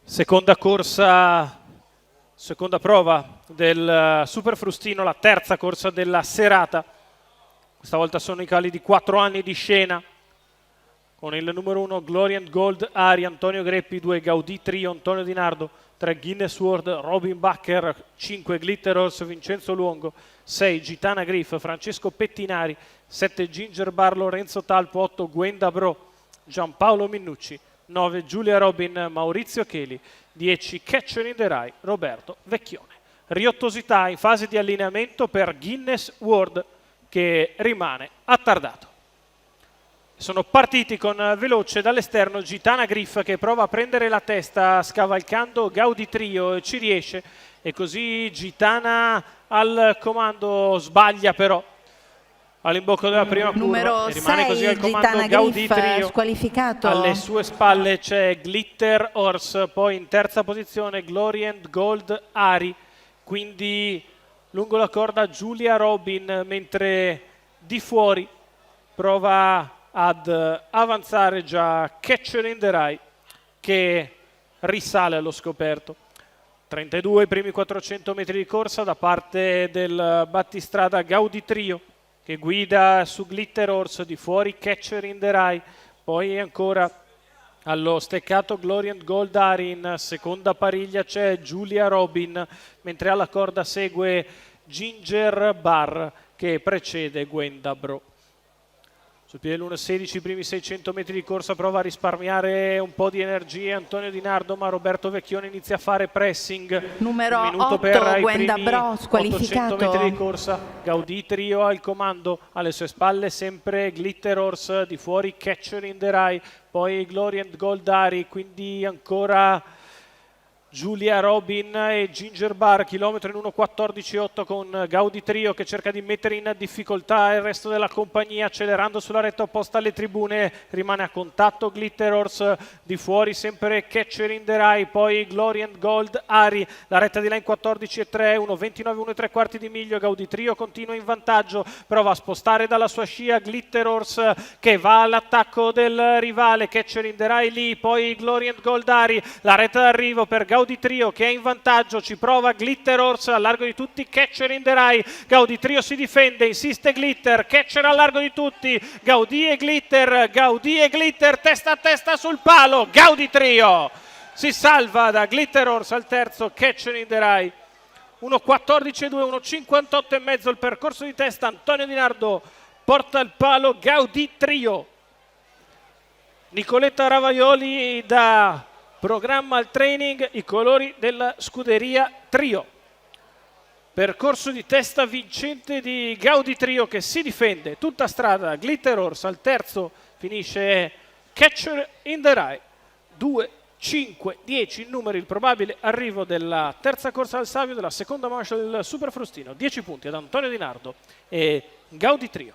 Seconda corsa, seconda prova del Super Frustino, la terza corsa della serata. Questa volta sono i cavalli di 4 anni di scena, con il numero 1 Glory and Gold Ari, Antonio Greppi, 2 Gaudì Trio, Antonio Di Nardo, 3 Guinness World, Robin Bacher, 5 Glitter Horse, Vincenzo Luongo, 6 Gitana Griff, Francesco Pettinari, 7 Ginger Bar, Lorenzo Talpo, 8 Gwenda Bro, Giampaolo Minnucci, 9 Giulia Robin, Maurizio Cheli, 10 Catcher in the Rye, Roberto Vecchione. Riottosità in fase di allineamento per Guinness World, che rimane attardato. Sono partiti con veloce dall'esterno Gitana Griff, che prova a prendere la testa scavalcando Gaudì Trio e ci riesce, e così Gitana al comando sbaglia però all'imbocco della prima curva e rimane così al comando Gaudì Trio. Squalificato. Alle sue spalle c'è Glitter Horse, poi in terza posizione Glory and Gold Ari, quindi lungo la corda Giulia Robin, mentre di fuori prova ad avanzare già Catcher in the Rye, che risale allo scoperto. 32 i primi 400 metri di corsa da parte del battistrada Gaudì Trio, che guida su Glitter Horse, di fuori Catcher in the Rye, poi ancora allo steccato Glory and Gold Ari, in seconda pariglia c'è Giulia Robin, mentre alla corda segue Ginger Bar, che precede Gwenda Bro. Sul piede l'1.16 i primi 600 metri di corsa, prova a risparmiare un po' di energie Antonio Di Nardo, ma Roberto Vecchione inizia a fare pressing. Numero Un minuto 8 per Gwenda i primi Bro, 800 squalificato. metri di corsa. Gaudì Trio al comando, alle sue spalle sempre Glitter Horse, di fuori Catcher in the Rye, poi Glory and Gold Ari, quindi ancora Giulia Robin e Ginger Bar, chilometro in 1.14.8 con Gaudì Trio che cerca di mettere in difficoltà il resto della compagnia, accelerando sulla retta opposta alle tribune. Rimane a contatto Glitter Horse, di fuori sempre Catcher in the Rye, poi Glory and Gold Ari, la retta di là in 14.3, 1.29, 1.75 di miglio. Gaudì Trio continua in vantaggio, prova a spostare dalla sua scia Glitter Horse, che va all'attacco del rivale. Catcher in the Rye lì, poi Glory and Gold Ari, la retta d'arrivo per Gaudì Trio che è in vantaggio, ci prova Glitter Horse a largo di tutti, Catcher in the Rye. Gaudì Trio si difende, insiste Glitter, Catcher a largo di tutti, Gaudì e Glitter, testa a testa sul palo. Gaudì Trio si salva da Glitter Horse al terzo, Catcher in the Rye 1.14.2, 1.58 e mezzo il percorso di testa. Antonio Di Nardo porta il palo Gaudì Trio. Nicoletta Ravaioli da programma al training i colori della scuderia Trio. Percorso di testa vincente di Gaudì Trio, che si difende tutta strada. Glitter Horse al terzo finisce Catcher in the Rye. 2, 5, 10 numeri il probabile arrivo della terza corsa al Savio, della seconda manche del Super Frustino. 10 punti ad Antonio Di Nardo e Gaudì Trio.